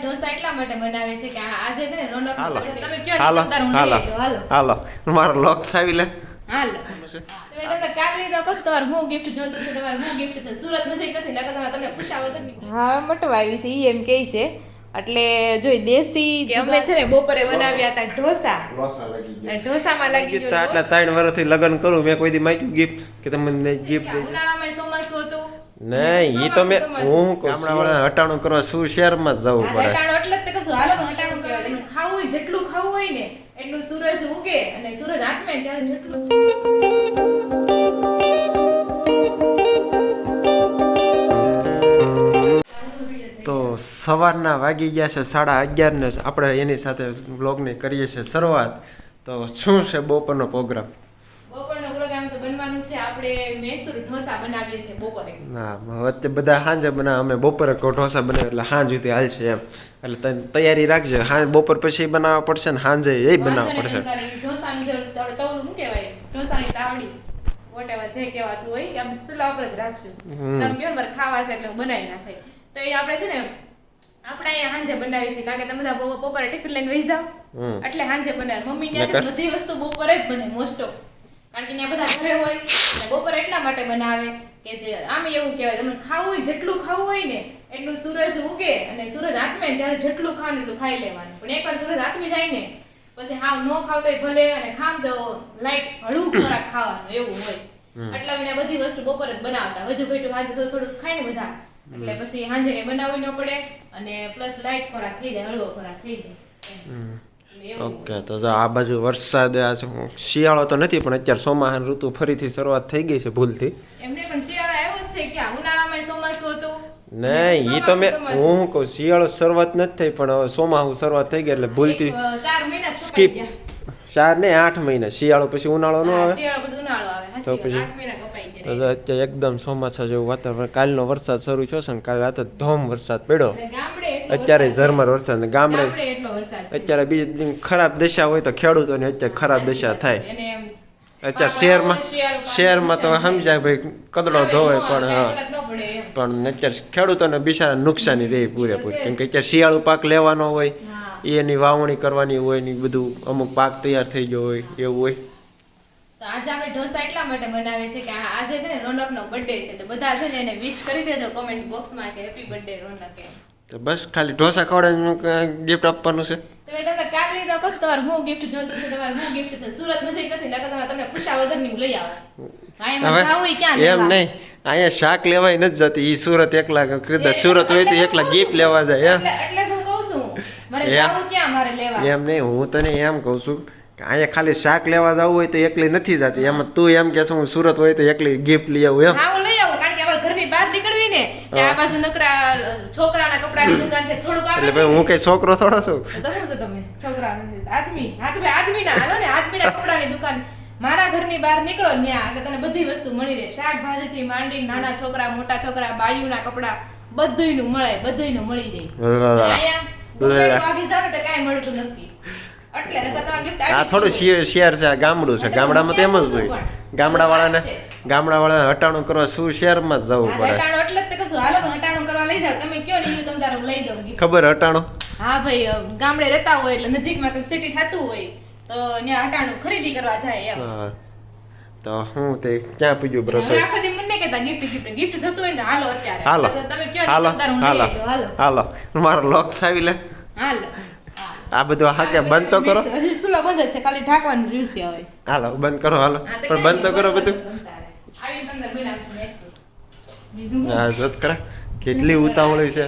ઢોસા એટલા માટે બનાવે છે કે આજે છે ને રોનક હાલો તમે કયો હાલો હાલો હાલો હાલો મારો લોક્સ આવી લે હાલો તમે તમને કાર્ડ લીધો કશું તમારે હું ગિફ્ટ જોતું છે તમારે હું ગિફ્ટ છે સુરત નજીક નથી નકર તમને પૂછાવો તો હા મટવા આવી છે ઈ એમ કહે છે એટલે જોઈ દેશી કે અમે છે ને બપોરે બનાવ્યા હતા ઢોસા ઢોસામાં લાગી ગયો આટલા 3 વર્ષથી લગ્ન કરું મેં કોઈ દી માંગ્યું ગિફ્ટ કે તમને ગિફ્ટ દે ઉનાળામાં ચોમાસું હતું નહીં ઈ તો મેં હું ગામડાવાળા હટાણું કરવા શું શહેરમાં જ જવું પડે હટાણું એટલે જ તે કશું હાલો પણ હટાણું કહેવાય તમને ખાવું હોય જેટલું ખાવું હોય ને એટલું સૂરજ ઉગે અને સૂરજ આથમે ત્યારે જેટલું તો સવારના વાગી ગયા છે 11:30 ને આપણે એની સાથે બ્લોગની કરીએ છીએ શરૂઆત તો શું છે બપોરનો પ્રોગ્રામ બપોરનો પ્રોગ્રામ તો બનવાનું છે આપણે મૈસૂર ઢોસા બનાવીએ છીએ બપોરે ના વચ્ચે બધા સાંજે બનાવે અમે બપોરે ઢોસા બનાવે એટલે સાંજ સુધી હાલશે એમ એટલે તમે તૈયારી રાખજે સાંજ બપોર પછી બનાવવા પડશે ને સાંજે એ બનાવવા પડશે ઢોસાની જે તવલું શું કહેવાય ઢોસાની તાવડી વોટેવર જે કહેવાતું હોય આમ ચૂલા ઉપર જ રાખશું તમે કહો ને મારે ખાવા છે એટલે હું બનાવી નાખાય તો એ આપણે છે ને આપણે અહીંયા હાંજે બનાવી છે કારણ કે તમે બધા બપોરે ટિફિન લઈને વહી જાવ એટલે હાંજે બનાવે મમ્મી ત્યાં બધી વસ્તુ બપોરે જ બને મોસ્ટ ઓફ કારણ કે ત્યાં બધા ઘરે હોય અને બપોરે એટલા માટે બનાવે કે જે આમ એવું કહેવાય તમને ખાવું હોય જેટલું ખાવું હોય ને એટલું સૂરજ ઉગે અને સૂરજ આથમે ત્યારે જેટલું ખાવાનું એટલું ખાઈ લેવાનું પણ એકવાર સૂરજ આથમી જાય ને પછી હાવ ન ખાવ તોય ભલે અને ખામ તો લાઈટ હળવું ખોરાક ખાવાનું એવું હોય એટલા વિના બધી વસ્તુ બપોરે જ બનાવતા વધુ ઘટું હાજે થોડું ખાય ને બધા એટલે પછી હાંજે કઈ બનાવવી ન પડે અને પ્લસ લાઈટ ખોરાક થઈ જાય હળવો ખોરાક થઈ જાય ઓકે તો જો આ બાજુ વરસાદ શિયાળો તો નથી પણ અત્યારે ચોમાસાની ઋતુ ફરીથી શરૂઆત થઈ ગઈ છે ભૂલથી એમને પણ શિયાળો આવ્યો જ છે કે ઉનાળામાં ચોમાસું હતું નહીં ઈ તો મેં હું કહું શિયાળો શરૂઆત નથી થઈ પણ હવે ચોમાસું શરૂઆત થઈ ગઈ એટલે ભૂલથી 4 મહિના સ્કીપ 4 ને 8 મહિના શિયાળો પછી ઉનાળો ન આવે શિયાળો પછી ઉનાળો આવે તો પછી 8 મહિના કપાઈ ગયા તો અત્યારે એકદમ ચોમાસા જેવું વાતાવરણ કાલનો વરસાદ શરૂ થયો છે ને કાલે રાતે ધોમ વરસાદ પડ્યો અત્યારે ઝરમર વરસાદ ને ગામડે અત્યારે બીજી ખરાબ દશા હોય તો ખેડૂતોની અત્યારે ખરાબ દશા થાય અત્યારે શહેરમાં તો સમજાય ભાઈ કદડો ધોવે પણ હા પણ અત્યારે ખેડૂતોને બિચારા નુકસાની રહે પૂરેપૂરી કેમ કે અત્યારે શિયાળુ પાક લેવાનો હોય એની વાવણી કરવાની હોય ને બધું અમુક પાક તૈયાર થઈ ગયો હોય એવું હોય તો આજે આપણે ઢોસા એટલા માટે બનાવે છે કે આજે છે ને રોનકનો બર્થડે છે તો બધા છે ને એને વિશ કરી દેજો કોમેન્ટ બોક્સમાં કે હેપી બર્થડે રોનક એમ તો બસ ખાલી ઢોસા ખવડાવીને ગિફ્ટ આપવાનું છે તમને કાર્ડ લીધો કશું તમારે હું ગિફ્ટ જોતું છે તમારે હું ગિફ્ટ છે સુરત નજીક નથી નકર તમને પૂછ્યા વગરની હું લઈ આવું એમ નહીં અહીંયા શાક લેવાય નથી જતી ઈ સુરત એકલા કદાચ સુરત હોય તો એકલા ગિફ્ટ લેવા જાય એટલે હું કહું છું મારે જાવું ક્યાં મારે લેવા એમ નહીં હું તને એમ કહું છું અહીંયા ખાલી શાક લેવા જવું હોય તો એકલી નથી જતી એમાં તું એમ કે હું સુરત હોય તો એકલી ગિફ્ટ લઈ આવું એમ હા હું લઈ આવું કારણ કે અમારા ઘરની બહાર નીકળવી ને ત્યાં પાછું નકરા છોકરાના કપડાની દુકાન છે થોડુંક આગળ એટલે હું કઈ છોકરો થોડો છું તો શું છો તમે છોકરા નથી આદમીના હાલો ને આદમીના કપડાની દુકાન મારા ઘરની બહાર નીકળો ત્યાં કે તને બધી વસ્તુ મળી રહે શાકભાજી થી માંડી નાના છોકરા મોટા છોકરા બાયુના કપડા બધુંયનું મળે બધુંયનું મળી રહે અહીંયા વાગી જાવ તો કાંઈ મળતું નથી આ થોડું શહેર છે આ ગામડું છે ગામડામાં તો એમ જ હોય ગામડાવાળાને હટાણું કરવા શું શહેરમાં જ જવું પડે હટાણું એટલે જ કશું હાલો હટાણું કરવા લઈ જાવ તમે કયો ને તમ તારે લઈ દઉં ખબર હટાણું હા ભાઈ ગામડે રહેતા હોય એટલે નજીકમાં કંઈક સિટી થતું હોય તો ત્યાં હટાણું ખરીદી કરવા જાય એમ તો હું તે ક્યાં પૂજ્યું બ્રસ આખો દી મને કહેતા ગિફ્ટ થતું હોય ને હાલો અત્યારે હાલો તમે કયો હાલો તમ તારે હાલો હાલો મારો લોક્સ આવી લે હાલો આ બધું હાકે બંધ તો કરો હજી સુલા બંધ છે ખાલી ઢાંકવાનું રહ્યું છે હવે હાલો બંધ કરો હાલો પણ બંધ તો કરો બધું આવી બંધ બનાવશું હા જોત કરા કેટલી ઉતાવળી છે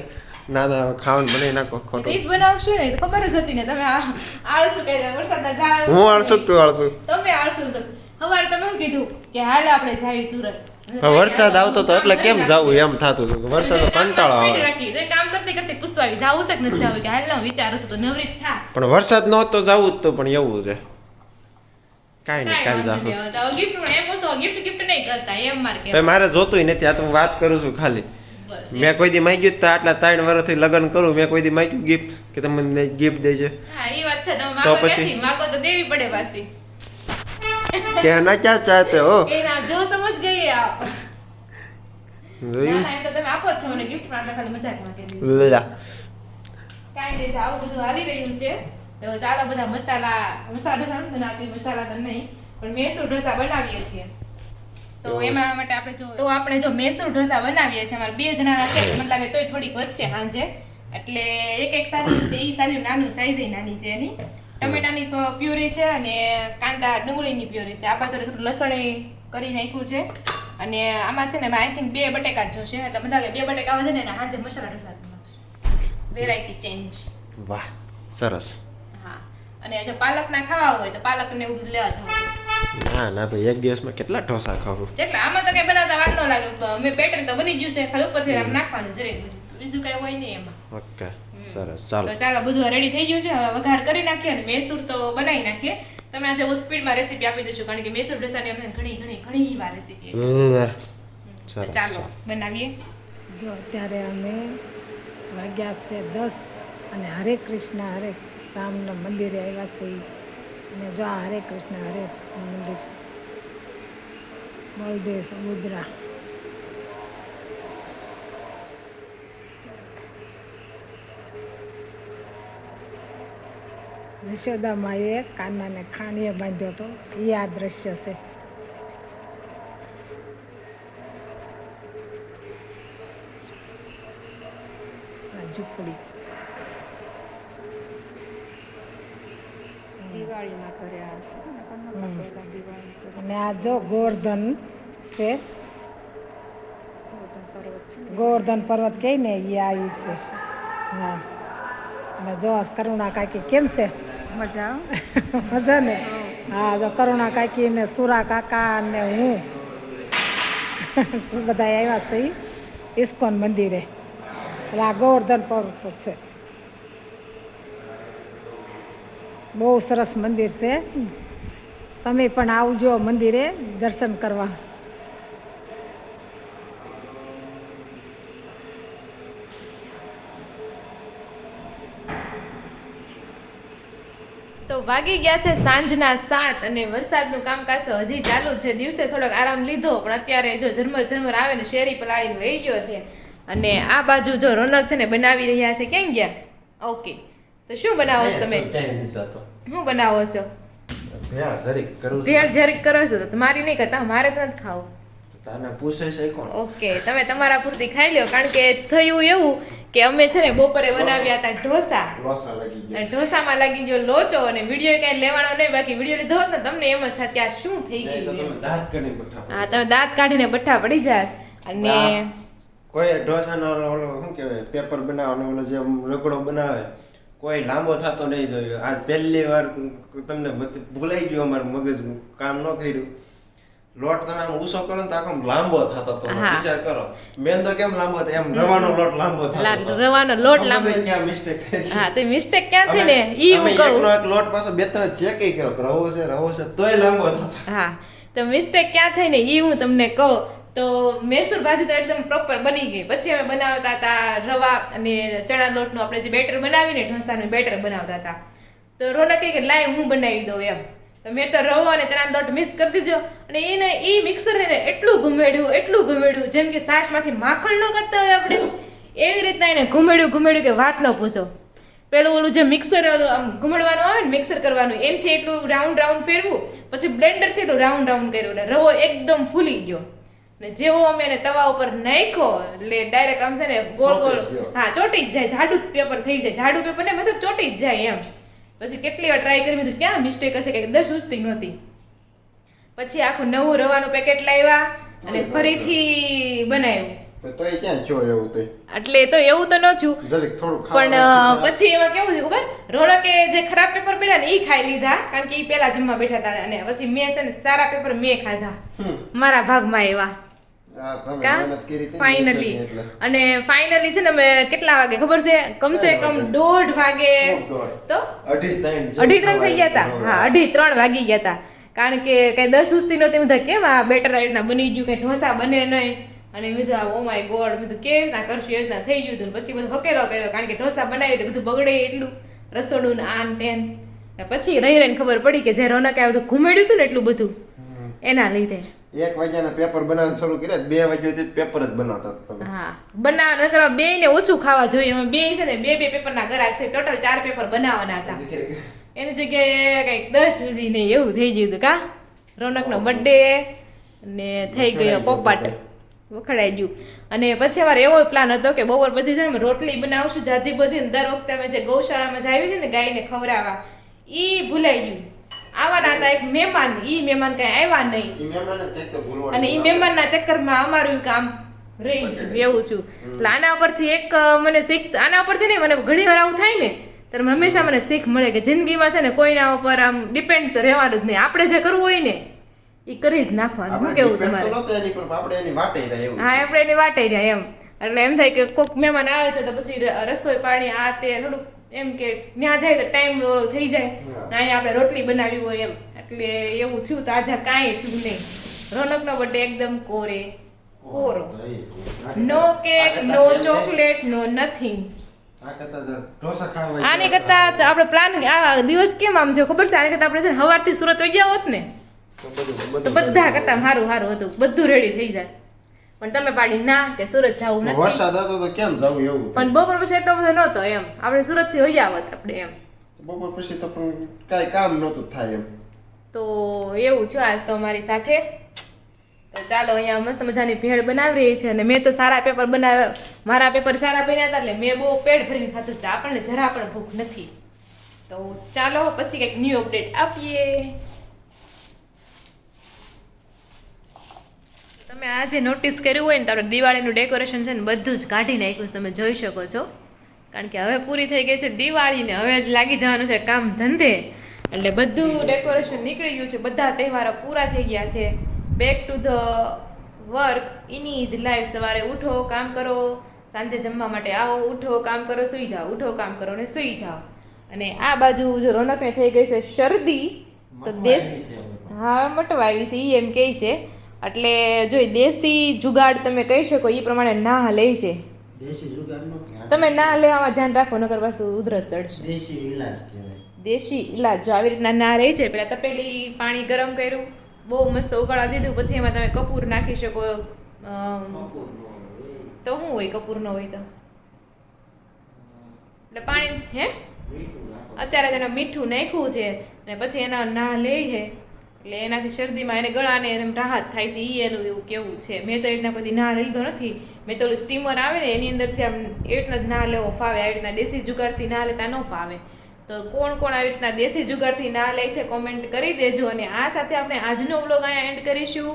ના ના ખાવાનું બનાવી નાખો ખોટું રીત બનાવશો ને તો ખબર જ હતી ને તમે આળસુ કહી દે વરસાદના જાવ હું આળસુ તું આળસુ તમે આળસુ છો સવારે તમે શું કીધું કે હાલ આપણે જાય સુરત વરસાદ આવતો તો એટલે કેમ જાવું એમ થતું હતું વરસાદ કંટાળો આવે કામ કરતી કરતી પૂછવાવી જાવું છે કે નથી જાવું કે હાલ ના વિચારું છું તો નવરી થા પણ વરસાદ ન તો જાવું જ તો પણ એવું છે કાઈ નહીં કાલ જાવ ગિફ્ટ પણ એમ ઓછો ગિફ્ટ નહીં કરતા એમ માર કે મારે જોતું નથી આ તો હું વાત કરું છું ખાલી મેં કોઈ દી માંગ્યું તો આટલા 3 વર્ષથી લગ્ન કરું મેં કોઈ દી માંગ્યું ગિફ્ટ કે તમને ગિફ્ટ દેજે હા એ વાત છે તમે માગો ક્યાંથી માગો તો દેવી પડે પાછી कहना क्या चाहते हो એ ના જો સમજ ગઈ આપ જોયું ના તો તમે આપો છો મને ગિફ્ટ માં ખાલી મજાકમાં કહી લા કાઈ ફાઇનલી આવું બધું હાલી રહ્યું છે. તો ચાલો બધા મસાલા ઢોસા નથી બનાવતી, મસાલા તો નહીં પણ મૈસૂર ઢોસા બનાવીએ છીએ. તો એમાં માટે આપણે જો મૈસૂર ઢોસા બનાવીએ છીએ. અમારે 2 જણાના છે, મને લાગે તોય થોડીક વધશે સાંજે. એટલે એક સાલી એ સાલી નાનું સાઈઝ નાની છે એની. ટમેટાની પ્યુરી છે અને કાંદા ડુંગળીની પ્યુરી છે. આ બાજુ થોડું લસણ કરી નાખ્યું છે અને આમાં છે ને આઈ થિંક 2 બટેકા જ જોશે. એટલે બધા 2 બટેકા વધે ને સાંજે મસાલા ઢોસા વેરાયટી ચેન્જ. વાહ સરસ. હા અને જો પાલકના ખાવા હોય તો પાલકને એવું બધું લેવા જવું. ના ભાઈ એક દિવસમાં કેટલા ઢોસા ખાવું? જેટલા આમાં તો કઈ બનાવતા વાર ન લાગે. મેં બેટર તો બની ગયું છે, ખાલી ઉપરથી આમ નાખવાનું જરીક બીજું કઈ હોય નહીં એમાં. ઓકે સરસ. ચાલો તો ચાલો બધું રેડી થઈ ગયું છે. હવે વઘાર કરી નાખીએ અને મૈસૂર તો બનાવી નાખીએ. તમને આજે હું સ્પીડમાં રેસીપી આપી દઈશું કારણ કે મૈસૂર ઢોસાની અમને ઘણી વાર રેસીપી સરસ. ચાલો બનાવીએ. જો અત્યારે અમે વાગ્યા છે 10 અને હરે કૃષ્ણ હરે રામના મંદિરે આવ્યા છે. અને જો આ હરે કૃષ્ણ હરે મંદિર છે, બળદેવ સમુદ્રા. યશોદામાએ કાનાને ખાણીએ બાંધ્યો હતો, એ આ દ્રશ્ય છે. ઝૂંપડી દિવાળીમાં કર્યા હશે અને આ જો ગોવર્ધન છે, પર્વત છે. ગોવર્ધન પર્વત કહે ને એ આ ઈ છે. હા અને જો કરુણા કાકી કેમ છે? મજા મજા ને? હા જો કરુણા કાકી ને સુરા કાકા ને હું બધા આવ્યા છે ઇસ્કોન મંદિરે. એટલે આ ગોવર્ધન પર્વત છે, બહુ સરસ મંદિર છે. તમે પણ આવજો મંદિરે દર્શન કરવા. તો વાગી ગયા છે સાંજના 7 અને વરસાદનું કામકાજ તો હજી ચાલુ છે. દિવસે થોડોક આરામ લીધો પણ અત્યારે જો ઝરમર આવે ને શેરી પલાળીને વહી ગયો છે. અને આ બાજુ જો રોનક છે ને બનાવી રહ્યા છે. ક્યાં ગયા? ઓકે તો શું બનાવો છો તમે? શું બનાવો છો? ભેળ જરીક કરો છો તો મારી નહીં કરતા, મારે તો નથી ખાવું. ઓકે તમે તમારા પૂરતી ખાઈ લ્યો કારણ કે થયું એવું કે અમે છે ને બપોરે બનાવ્યા હતા ઢોસા. ઢોસામાં લાગી ગયો લોચો અને વિડીયો કઈ લેવાનો નહીં. બાકી વિડીયો લીધો હોત ને તમને એમ જ થાય કે આ શું થઈ ગયું. હા તમે દાંત કાઢીને બઠ્ઠા પડી જાય. અને કોઈ ઢોસાનો ઓલો શું કહેવાય પેપર બનાવવાનો ઓલો જે રગડો બનાવે કોઈ લાંબો થતો નહીં જોયો. આજ પહેલી વાર તમને ભૂલાઈ ગયું, અમારું મગજ કામ ન કર્યું. લોટ તમે આમ ઊંચો કરો ને તો આખો લાંબો થતો હતો. વિચાર કરો મેંદો કેમ લાંબો થાય એમ રવાનો લોટ લાંબો થતો. રવાનો લોટ લાંબો. ક્યાં મિસ્ટેક થઈ? હા તો મિસ્ટેક ક્યાં થઈ ને ઈ હું કહું. એક લોટ પાછો બે ત્રણ ચેક કર્યો રવો છે તોય લાંબો થતો. હા તો મિસ્ટેક ક્યાં થઈ ને ઈ હું તમને કહું. તો મૈસૂર ભાજી તો એકદમ પ્રોપર બની ગઈ. પછી અમે બનાવતા હતા રવા અને ચણા લોટનું આપણે જે બેટર બનાવીને ઢોસાનું બેટર બનાવતા હતા. તો રોનક કહે કે લાય હું બનાવી દઉં એમ. તો મેં તો રવો અને ચણાનો લોટ મિક્સ કરી દીધો અને એને એ મિક્સરને એટલું ઘુમેડ્યું જેમ કે સાસમાંથી માખણ ન કરતા હોય આપણે એવી રીતના એને ઘુમેડ્યું કે વાત ન પૂછો. પેલું ઓલું જે મિક્સર આમ ઘુમડવાનું આવે ને મિક્સર કરવાનું એમથી એટલું રાઉન્ડ ફેરવું, પછી બ્લેન્ડરથી એટલું રાઉન્ડ કર્યું એટલે રવો એકદમ ફૂલી ગયો. ને જેવો અમે એને તવા ઉપર નાખ્યો એટલે ડાયરેક્ટ આમ છે ને ગોળ હા ચોટી જ જાય. જાડું પેપર થઈ જાય. જાડું પેપર ને મતલબ ચોટી જ જાય એમ. પછી કેટલી વાર ટ્રાય કરી મેં ક્યાં મિસ્ટેક હશે કે 10 ઉસતી નહોતી. પછી આખું નવું રવાનું પેકેટ લાવ્યા અને ફરીથી બનાવ્યું. તોય ક્યાં જો એવું તો એટલે તો એવું તો ન થયું પણ પછી એમાં કેવું થયું ખબર? રોનકે જે ખરાબ પેપર બન્યા ને એ ખાઈ લીધા કારણ કે એ પેલા જમવા બેઠા હતા અને પછી મેં છે ને સારા પેપર મેં ખાધા મારા ભાગમાં એવા. ફાઇનલી છે ને અમે કેટલા વાગે ખબર છે? કમસે કમ 1:30 વાગે તો 2:30 થઈ ગયા હતા. હા 2:30 વાગી ગયા હતા કારણ કે કઈ 10 ઉસતી નહોતી. બધા કેમ આ બેટર આ રીતના બની ગયું કઈ ઢોસા બને નહીં. અને મેં ઓ માય ગોડ મેં કેવી રીતના કરશું એ રીતના થઈ ગયું હતું. પછી બધું હકેલો કર્યો કારણ કે ઢોસા બનાવ્યું એટલે બધું બગડે એટલું રસોડું આન તેન. પછી રહીને ખબર પડી કે જે રોનકે આ બધું ઘુમેડ્યું હતું ને એટલું બધું એના લીધે 1 વાગ્યાના પેપર બનાવવાનું શરૂ કર્યા 2 વાગ્યાથી પેપર જ બનાવતા હતા તમે. હા બનાવવા કરવા બે ને ઓછું ખાવા જોઈએ. અમે બે છે ને બે પેપરના ગ્રાહક છે, ટોટલ 4 પેપર બનાવવાના હતા. એની જગ્યાએ કઈક 10 સુધી નહીં એવું થઈ ગયું હતું કા. રોનકનો બર્થડે ને થઈ ગયો પોપટ વખડાઈ ગયું. અને પછી અમારે એવો પ્લાન હતો કે બપોર પછી છે ને રોટલી બનાવશું જાજી બધી ને દર વખતે અમે જે ગૌશાળામાં જાવી છે ને ગાયને ખવડાવવા ઈ ભૂલાઈ ગયું. આવવાના હતા એક મહેમાન, ઈ મહેમાન કઈ આવ્યા નહીં ઈ મહેમાન જ કંઈક તો ભૂલવાનું. અને ઈ મહેમાનના ચક્કરમાં અમારું કામ રહી ગયું એવું છું. એટલે આના ઉપરથી એક મને શીખ, આના ઉપરથી નહીં મને ઘણી વાર આવું થાય ને ત્યારે હંમેશા મને શીખ મળે કે જિંદગીમાં છે ને કોઈના ઉપર આમ ડિપેન્ડ તો રહેવાનું જ નહીં. આપણે જે કરવું હોય ને એ કરી જ નાખવાનું. શું કેવું તમારે? આપણે એની વાટે રહ્યા એવું. હા આપણે એની વાટે રહ્યા એમ. એટલે એમ થાય કે કોઈક મહેમાન આવે છે તો પછી રસોઈ પાણી આ તે થોડુંક એમ કે ત્યાં જાય તો ટાઈમ થઈ જાય. અહીંયા આપણે રોટલી બનાવી હોય એમ. એટલે એવું થયું તો આજે કાંઈ થયું નહીં. રોનકનો બર્થડે એકદમ કોરો. નો કેક, નો ચોકલેટ, નો નથિંગ. આને કરતા આપણે પ્લાન આ દિવસ કેમ આમ જો ખબર છે? આને કરતા આપણે છે ને સવારથી સુરત વઈ ગયા હોત ને તો બધા કરતા સારું હતું, બધું રેડી થઈ જાય. પણ તમે પાડી ના કે સુરત જવું નથી. વરસાદ હતો તો કેમ જવું એવું. પણ બપોર પછી એટલો બધો નહોતો એમ. આપણે સુરત થી વઈ આવત આપણે એમ. બપોર પછી તો પણ કાંઈ કામ નહોતું થાય એમ. તો એવું છે આજ તો અમારી સાથે. તો ચાલો અહીંયા મસ્ત મજાની ભેળ બનાવી રહી છે અને મેં તો સારા પેપર બનાવ્યા. મારા પેપર સારા બન્યા હતા એટલે મેં બહુ પેટ ભરીને ખાધું છે. આપણને જરા પણ ભૂખ નથી. તો ચાલો પછી કંઈક ન્યૂ અપડેટ આપીએ. તમે આજે નોટિસ કર્યું હોય ને તો આપણે દિવાળીનું ડેકોરેશન છે ને બધું જ કાઢી નાખ્યું છે, તમે જોઈ શકો છો. કારણ કે હવે પૂરી થઈ ગઈ છે દિવાળીને, હવે લાગી જવાનું છે કામ ધંધે. એટલે બધું ડેકોરેશન નીકળી ગયું છે, બધા તહેવારો પૂરા થઈ ગયા છે. બેક ટુ ધ વર્ક એની જ લાઈફ. સવારે ઉઠો કામ કરો, સાંજે જમવા માટે આવો, ઉઠો કામ કરો સુઈ જાઓ, ઉઠો કામ કરો ને સુઈ જાઓ. અને આ બાજુ જો રોનકને થઈ ગઈ છે શરદી તો હા મટવા આવી છે એ એમ કહે છે. એટલે જો દેશી જુગાડ તમે કહી શકો એ પ્રમાણે ના લે છે. તમે ના લેવામાં ધ્યાન રાખો નકર પાછું ઉધરસ ચડશે. દેશી ઈલાજ જો આવી રીતના ના રહે છે. પેલા તપેલી પાણી ગરમ કર્યું, બહુ મસ્ત ઉકાળવા દીધું, પછી એમાં તમે કપૂર નાખી શકો. તો શું હોય કપૂર ન હોય તો? એટલે પાણી હે અત્યારે તેના મીઠું નાખ્યું છે ને પછી એના ના લે છે એટલે એનાથી શરદીમાં એને ગળાને એમ રાહત થાય છે. એ એનું એવું કેવું છે. મેં તો એના બધી ના લીધો નથી. મેં તો ઓલું સ્ટીમર આવે ને એની અંદરથી આમ એ રીતના જ ના લેવો ફાવે. આવી રીતના દેશી જુગાડથી ના લેતા ન ફાવે. તો કોણ કોણ આવી રીતના દેશી જુગાડથી ના લે છે કોમેન્ટ કરી દેજો. અને આ સાથે આપણે આજનો વ્લોગ અહીંયા એન્ડ કરીશું.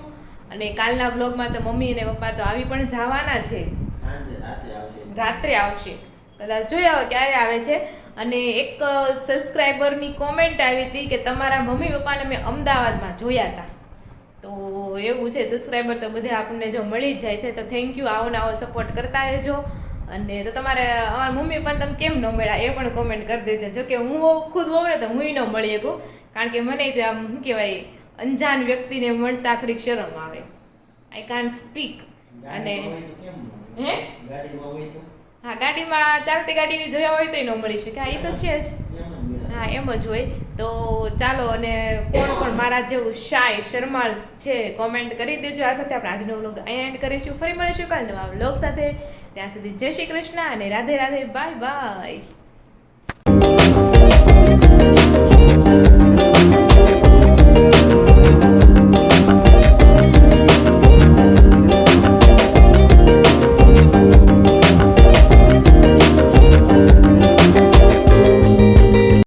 અને કાલના વ્લોગમાં તો મમ્મી અને પપ્પા તો આવી પણ જવાના છે, રાત્રે આવશે. કદાચ જોયા હોય ક્યારે આવે છે. અને એક સબસ્ક્રાઈબરની કોમેન્ટ આવી હતી કે તમારા મમ્મી પપ્પાને મેં અમદાવાદમાં જોયા હતા. તો એવું છે, સબસ્ક્રાઈબર તો બધા આપણને જો મળી જ જાય છે. તો થેન્ક યુ, આવો ને આવો સપોર્ટ કરતા રહેજો. અને તો તમારે અમારા મમ્મી પપ્પાને તમે કેમ ન મળ્યા એ પણ કોમેન્ટ કરી દેજો. જોકે હું ખુદ હોઉં તો હું ન મળી શકું, કારણ કે મને આમ શું કહેવાય અંજાન વ્યક્તિને મળતા થોડીક શરમ આવે. I can't speak. અને હે હા ગાડીમાં ચાલતી ગાડી જોયા હોય તો ન મળી શકે. હા એ તો છે જ. હા એમ જ હોય. તો ચાલો, અને કોણ કોણ મારા જેવું શાય શરમાળ છે કોમેન્ટ કરી દેજો. આ સાથે આપણે આજનો વ્લોગ અહીંયા એન્ડ કરીશું. ફરી મળીશું કાલ નવા વ્લોગ સાથે. ત્યાં સુધી જય શ્રી કૃષ્ણ અને રાધે રાધે, બાય બાય.